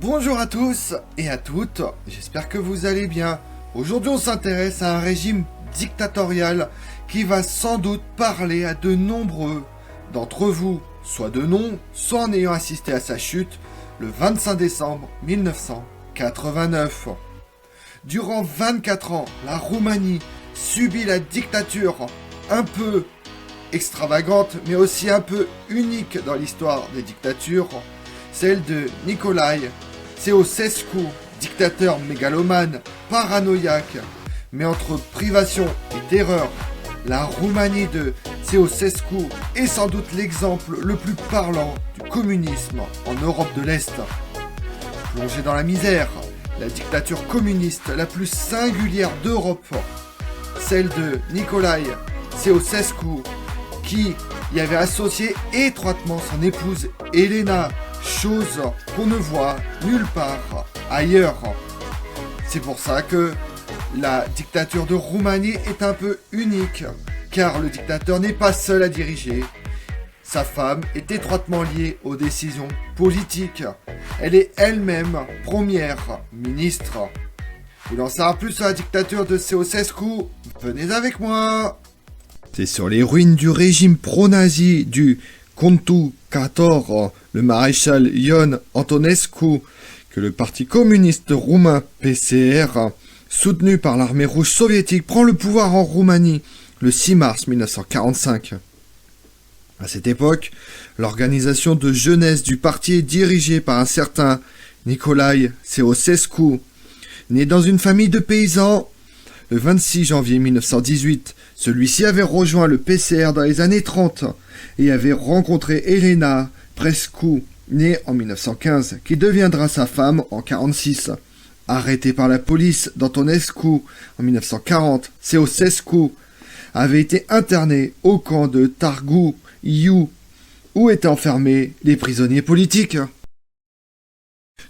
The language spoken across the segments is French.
Bonjour à tous et à toutes, j'espère que vous allez bien. Aujourd'hui on s'intéresse à un régime dictatorial qui va sans doute parler à de nombreux d'entre vous, soit de nom, soit en ayant assisté à sa chute le 25 décembre 1989. Durant 24 ans, la Roumanie subit la dictature un peu extravagante mais aussi un peu unique dans l'histoire des dictatures, celle de Nicolae Ceausescu, dictateur mégalomane, paranoïaque. Mais entre privation et terreur, la Roumanie de Ceausescu est sans doute l'exemple le plus parlant du communisme en Europe de l'Est. Plongée dans la misère, la dictature communiste la plus singulière d'Europe, celle de Nicolae Ceausescu, qui y avait associé étroitement son épouse Elena, chose qu'on ne voit nulle part ailleurs. C'est pour ça que la dictature de Roumanie est un peu unique, car le dictateur n'est pas seul à diriger. Sa femme est étroitement liée aux décisions politiques. Elle est elle-même première ministre. Vous voulez en savoir plus sur la dictature de Ceausescu? Venez avec moi. C'est sur les ruines du régime pro-nazi du Conducător, le maréchal Ion Antonescu, que le parti communiste roumain PCR, soutenu par l'armée rouge soviétique, prend le pouvoir en Roumanie le 6 mars 1945. À cette époque, l'organisation de jeunesse du parti est dirigée par un certain Nicolae Ceausescu. Né dans une famille de paysans, le 26 janvier 1918, celui-ci avait rejoint le PCR dans les années 30 et avait rencontré Elena Prescu, née en 1915, qui deviendra sa femme en 1946. Arrêté par la police d'Antonescu en 1940, Ceausescu avait été interné au camp de Târgu Jiu, où étaient enfermés les prisonniers politiques.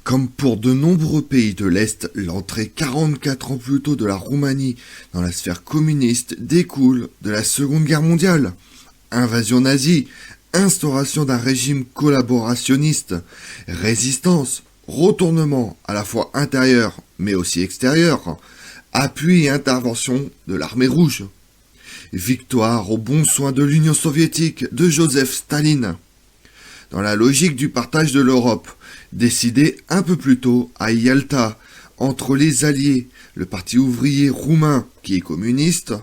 Comme pour de nombreux pays de l'Est, l'entrée 44 ans plus tôt de la Roumanie dans la sphère communiste découle de la Seconde Guerre mondiale. Invasion nazie, instauration d'un régime collaborationniste, résistance, retournement à la fois intérieur mais aussi extérieur, appui et intervention de l'armée rouge. Victoire au bon soin de l'Union soviétique de Joseph Staline. Dans la logique du partage de l'Europe, décidé un peu plus tôt à Yalta, entre les alliés, le parti ouvrier roumain, qui est communiste,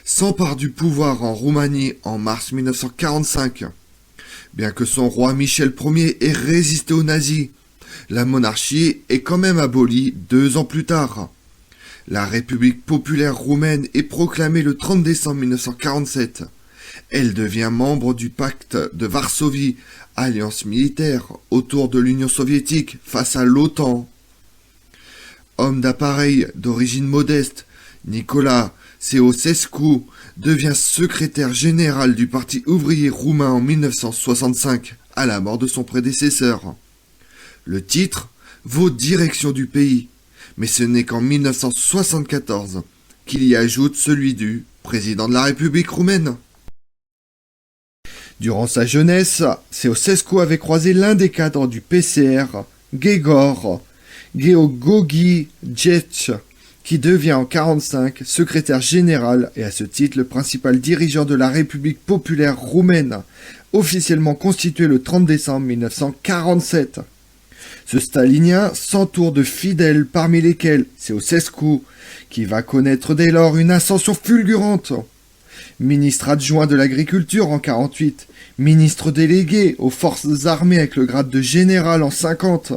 s'empare du pouvoir en Roumanie en mars 1945. Bien que son roi Michel Ier ait résisté aux nazis, la monarchie est quand même abolie 2 ans plus tard. La République populaire roumaine est proclamée le 30 décembre 1947. Elle devient membre du pacte de Varsovie, alliance militaire autour de l'Union soviétique face à l'OTAN. Homme d'appareil d'origine modeste, Nicolae Ceausescu devient secrétaire général du Parti ouvrier roumain en 1965, à la mort de son prédécesseur. Le titre vaut direction du pays, mais ce n'est qu'en 1974 qu'il y ajoute celui du président de la République roumaine. Durant sa jeunesse, Ceausescu avait croisé l'un des cadres du PCR, Gheorghe Georghievci, qui devient en 1945 secrétaire général et à ce titre le principal dirigeant de la République populaire roumaine, officiellement constituée le 30 décembre 1947. Ce stalinien s'entoure de fidèles parmi lesquels Ceausescu, qui va connaître dès lors une ascension fulgurante. Ministre adjoint de l'agriculture en 1948, ministre délégué aux forces armées avec le grade de général en 1950.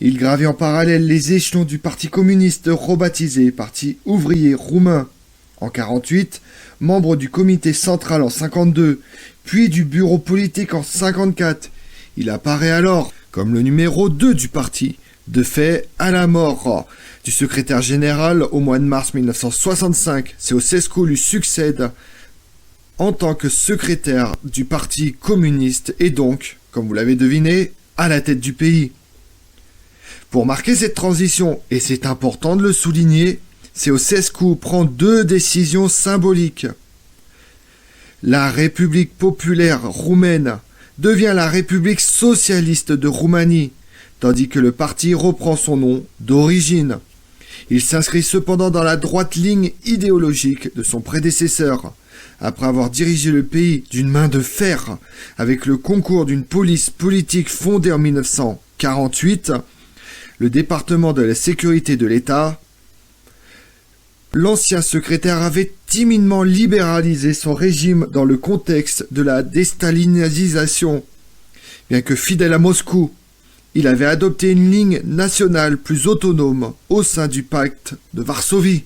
Il gravit en parallèle les échelons du Parti communiste rebaptisé Parti ouvrier roumain en 1948, membre du comité central en 1952, puis du bureau politique en 1954. Il apparaît alors comme le numéro 2 du parti. De fait, à la mort du secrétaire général au mois de mars 1965, Ceausescu lui succède en tant que secrétaire du parti communiste et donc, comme vous l'avez deviné, à la tête du pays. Pour marquer cette transition, et c'est important de le souligner, Ceausescu prend 2 décisions symboliques. La République populaire roumaine devient la République socialiste de Roumanie, tandis que le parti reprend son nom d'origine. Il s'inscrit cependant dans la droite ligne idéologique de son prédécesseur, après avoir dirigé le pays d'une main de fer avec le concours d'une police politique fondée en 1948, le département de la sécurité de l'État. L'ancien secrétaire avait timidement libéralisé son régime dans le contexte de la déstalinisation. Bien que fidèle à Moscou, il avait adopté une ligne nationale plus autonome au sein du pacte de Varsovie.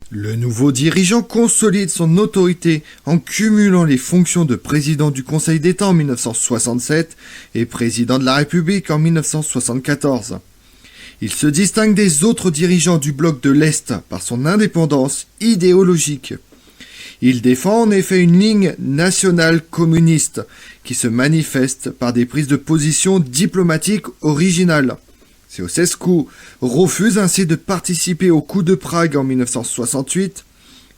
Le nouveau dirigeant consolide son autorité en cumulant les fonctions de président du Conseil d'État en 1967 et président de la République en 1974. Il se distingue des autres dirigeants du bloc de l'Est par son indépendance idéologique. Il défend en effet une ligne nationale communiste qui se manifeste par des prises de position diplomatiques originales. Ceausescu refuse ainsi de participer au coup de Prague en 1968.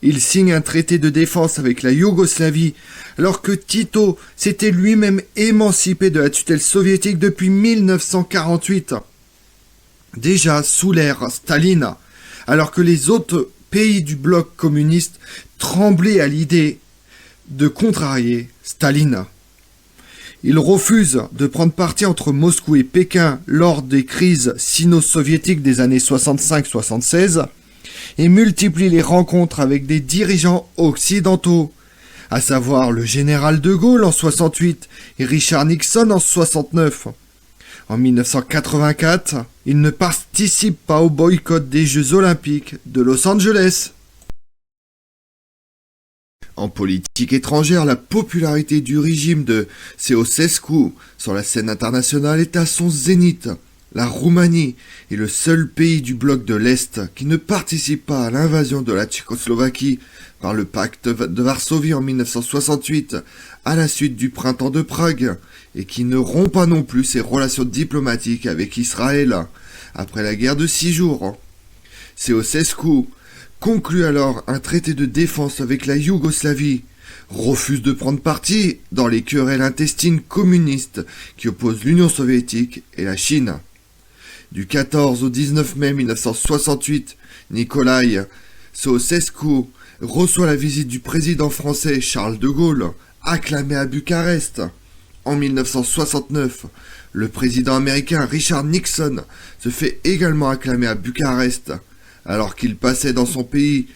Il signe un traité de défense avec la Yougoslavie alors que Tito s'était lui-même émancipé de la tutelle soviétique depuis 1948. Déjà sous l'ère Staline, alors que les autres pays du bloc communiste tremblaient à l'idée de contrarier Staline. Il refuse de prendre parti entre Moscou et Pékin lors des crises sino-soviétiques des années 65-76 et multiplie les rencontres avec des dirigeants occidentaux, à savoir le général de Gaulle en 68 et Richard Nixon en 69. En 1984, il ne participe pas au boycott des Jeux Olympiques de Los Angeles. En politique étrangère, la popularité du régime de Ceausescu sur la scène internationale est à son zénith. La Roumanie est le seul pays du bloc de l'Est qui ne participe pas à l'invasion de la Tchécoslovaquie par le pacte de Varsovie en 1968 à la suite du printemps de Prague et qui ne rompt pas non plus ses relations diplomatiques avec Israël après la guerre de 6 jours. Ceausescu conclut alors un traité de défense avec la Yougoslavie, refuse de prendre parti dans les querelles intestines communistes qui opposent l'Union soviétique et la Chine. Du 14 au 19 mai 1968, Nicolae Ceausescu reçoit la visite du président français Charles de Gaulle, acclamé à Bucarest. En 1969, le président américain Richard Nixon se fait également acclamer à Bucarest, alors qu'il passait dans son pays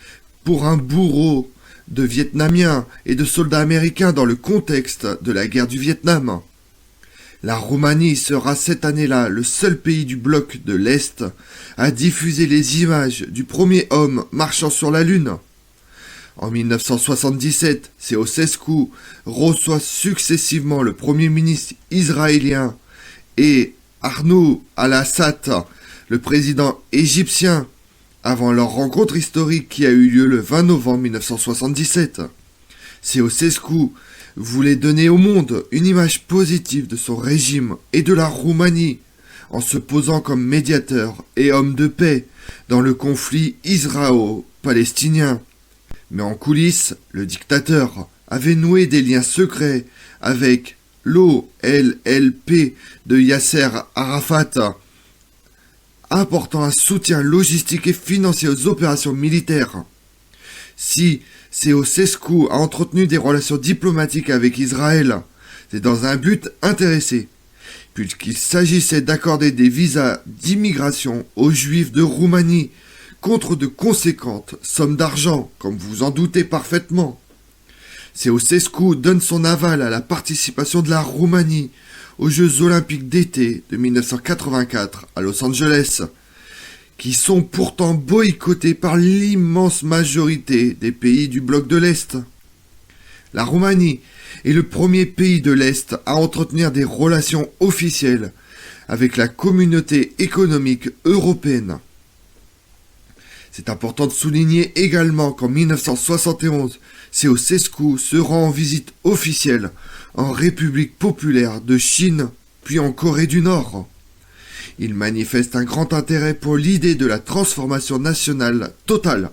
pour un bourreau de Vietnamiens et de soldats américains dans le contexte de la guerre du Vietnam. La Roumanie sera cette année-là le seul pays du bloc de l'Est à diffuser les images du premier homme marchant sur la Lune. En 1977, Ceausescu reçoit successivement le premier ministre israélien et Arnoud al-Assad, le président égyptien, avant leur rencontre historique qui a eu lieu le 20 novembre 1977. Ceausescu voulait donner au monde une image positive de son régime et de la Roumanie, en se posant comme médiateur et homme de paix dans le conflit israélo-palestinien. Mais en coulisses, le dictateur avait noué des liens secrets avec l'OLP de Yasser Arafat, apportant un soutien logistique et financier aux opérations militaires. Si Ceausescu a entretenu des relations diplomatiques avec Israël, c'est dans un but intéressé, puisqu'il s'agissait d'accorder des visas d'immigration aux Juifs de Roumanie contre de conséquentes sommes d'argent, comme vous en doutez parfaitement. Ceausescu donne son aval à la participation de la Roumanie aux Jeux Olympiques d'été de 1984 à Los Angeles, qui sont pourtant boycottés par l'immense majorité des pays du bloc de l'Est. La Roumanie est le premier pays de l'Est à entretenir des relations officielles avec la communauté économique européenne. C'est important de souligner également qu'en 1971, Ceausescu se rend en visite officielle en République populaire de Chine, puis en Corée du Nord. Il manifeste un grand intérêt pour l'idée de la transformation nationale totale,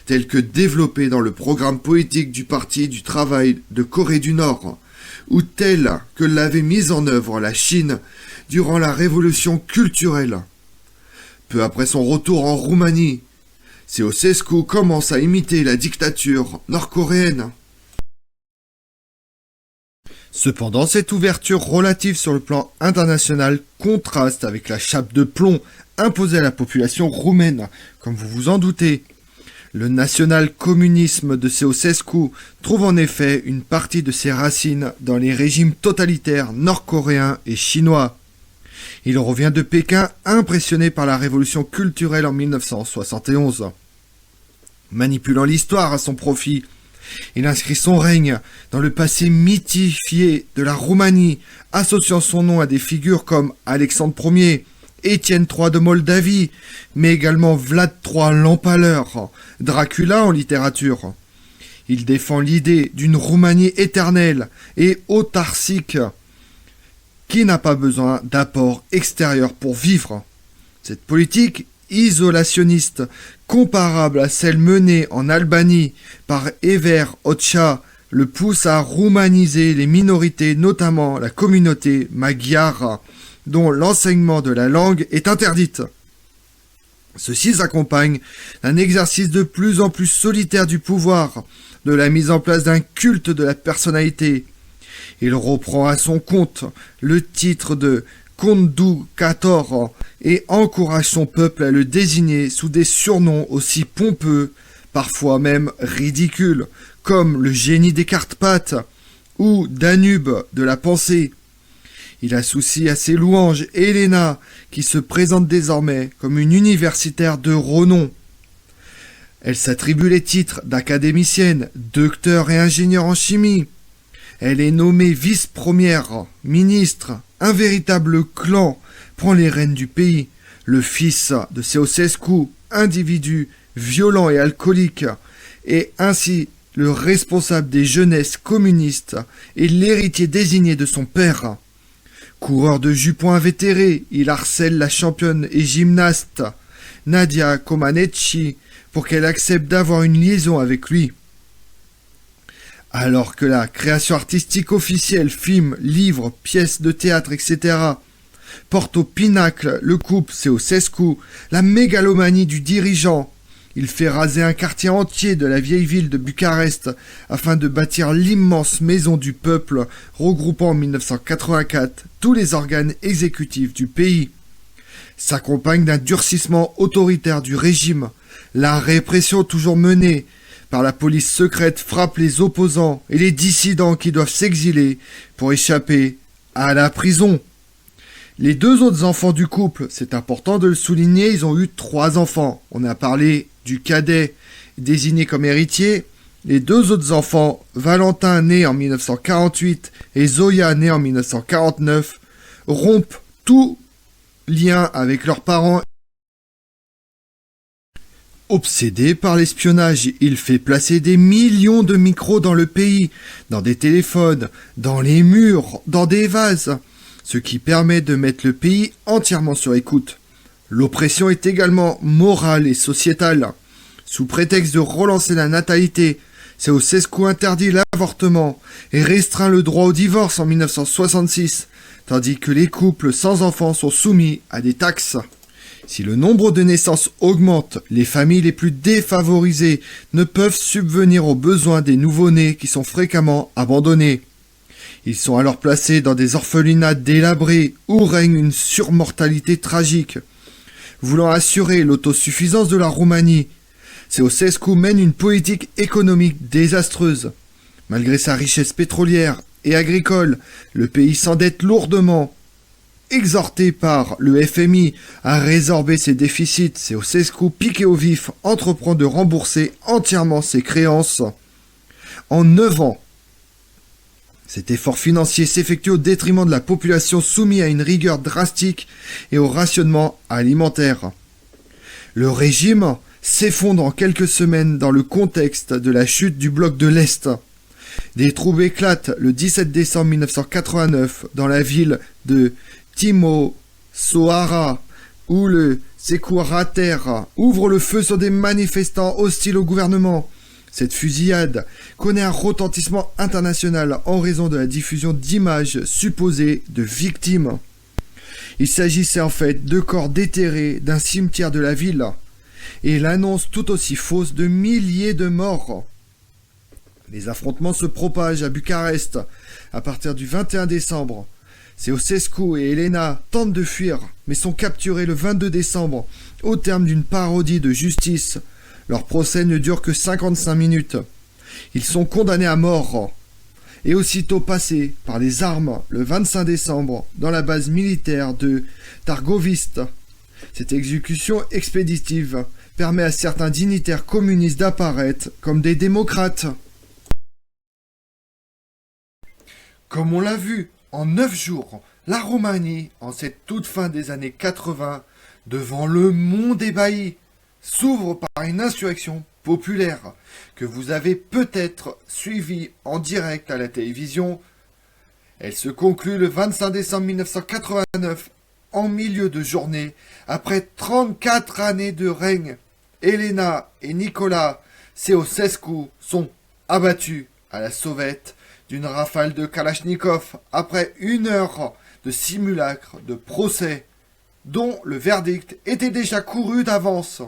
telle que développée dans le programme politique du Parti du Travail de Corée du Nord, ou telle que l'avait mise en œuvre la Chine durant la révolution culturelle. Peu après son retour en Roumanie, Ceausescu commence à imiter la dictature nord-coréenne. Cependant, cette ouverture relative sur le plan international contraste avec la chape de plomb imposée à la population roumaine, comme vous vous en doutez. Le national-communisme de Ceausescu trouve en effet une partie de ses racines dans les régimes totalitaires nord-coréens et chinois. Il revient de Pékin impressionné par la révolution culturelle en 1971. Manipulant l'histoire à son profit, il inscrit son règne dans le passé mythifié de la Roumanie, associant son nom à des figures comme Alexandre Ier, Étienne III de Moldavie, mais également Vlad III l'Empaleur, Dracula en littérature. Il défend l'idée d'une Roumanie éternelle et autarcique qui n'a pas besoin d'apport extérieur pour vivre. Cette politique isolationniste, comparable à celle menée en Albanie par Enver Hoxha, le pousse à roumaniser les minorités, notamment la communauté magyare, dont l'enseignement de la langue est interdite. Ceci s'accompagne d'un exercice de plus en plus solitaire du pouvoir, de la mise en place d'un culte de la personnalité. Il reprend à son compte le titre de Conducator et encourage son peuple à le désigner sous des surnoms aussi pompeux, parfois même ridicules, comme le génie des Carpates ou Danube de la pensée. Il associe à ses louanges Helena, qui se présente désormais comme une universitaire de renom. Elle s'attribue les titres d'académicienne, docteur et ingénieur en chimie. Elle est nommée vice-première ministre. Un véritable clan prend les rênes du pays. Le fils de Ceausescu, individu violent et alcoolique, est ainsi le responsable des jeunesses communistes et l'héritier désigné de son père. Coureur de jupons invétéré, il harcèle la championne et gymnaste Nadia Comaneci pour qu'elle accepte d'avoir une liaison avec lui. Alors que la création artistique officielle, films, livres, pièces de théâtre, etc., porte au pinacle le couple Ceausescu, la mégalomanie du dirigeant. Il fait raser un quartier entier de la vieille ville de Bucarest afin de bâtir l'immense maison du peuple regroupant en 1984 tous les organes exécutifs du pays. S'accompagne d'un durcissement autoritaire du régime. La répression toujours menée par la police secrète frappe les opposants et les dissidents qui doivent s'exiler pour échapper à la prison. Les deux autres enfants du couple, c'est important de le souligner, ils ont eu 3 enfants. On a parlé du cadet désigné comme héritier. Les 2 autres enfants, Valentin né en 1948 et Zoya né en 1949, rompent tout lien avec leurs parents. Obsédé par l'espionnage, il fait placer des millions de micros dans le pays, dans des téléphones, dans les murs, dans des vases, ce qui permet de mettre le pays entièrement sur écoute. L'oppression est également morale et sociétale. Sous prétexte de relancer la natalité, Ceausescu interdit l'avortement et restreint le droit au divorce en 1966, tandis que les couples sans enfants sont soumis à des taxes. Si le nombre de naissances augmente, les familles les plus défavorisées ne peuvent subvenir aux besoins des nouveau-nés qui sont fréquemment abandonnés. Ils sont alors placés dans des orphelinats délabrés où règne une surmortalité tragique. Voulant assurer l'autosuffisance de la Roumanie, Ceausescu mène une politique économique désastreuse. Malgré sa richesse pétrolière et agricole, le pays s'endette lourdement. Exhorté par le FMI à résorber ses déficits, Ceausescu, piqué au vif, entreprend de rembourser entièrement ses créances en 9 ans. Cet effort financier s'effectue au détriment de la population soumise à une rigueur drastique et au rationnement alimentaire. Le régime s'effondre en quelques semaines dans le contexte de la chute du bloc de l'Est. Des troubles éclatent le 17 décembre 1989 dans la ville de Timișoara, où le sécuritaire ouvre le feu sur des manifestants hostiles au gouvernement. Cette fusillade connaît un retentissement international en raison de la diffusion d'images supposées de victimes. Il s'agissait en fait de corps déterrés d'un cimetière de la ville, et l'annonce tout aussi fausse de milliers de morts. Les affrontements se propagent à Bucarest à partir du 21 décembre. Ceausescu et Elena tentent de fuir, mais sont capturés le 22 décembre au terme d'une parodie de justice. Leur procès ne dure que 55 minutes. Ils sont condamnés à mort et aussitôt passés par les armes le 25 décembre dans la base militaire de Targoviste. Cette exécution expéditive permet à certains dignitaires communistes d'apparaître comme des démocrates. Comme on l'a vu, en 9 jours, la Roumanie, en cette toute fin des années 80, devant le monde ébahi, s'ouvre par une insurrection populaire que vous avez peut-être suivie en direct à la télévision. Elle se conclut le 25 décembre 1989, en milieu de journée, après 34 années de règne. Elena et Nicolas Ceausescu sont abattus à la sauvette d'une rafale de Kalachnikov après 1 heure de simulacre de procès dont le verdict était déjà couru d'avance.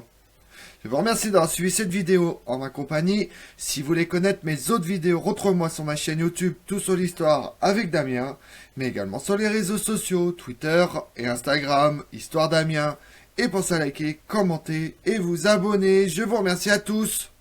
Je vous remercie d'avoir suivi cette vidéo en ma compagnie. Si vous voulez connaître mes autres vidéos, retrouvez-moi sur ma chaîne YouTube Tout sur l'Histoire avec Damien, mais également sur les réseaux sociaux, Twitter et Instagram, Histoire Damien. Et pensez à liker, commenter et vous abonner. Je vous remercie à tous.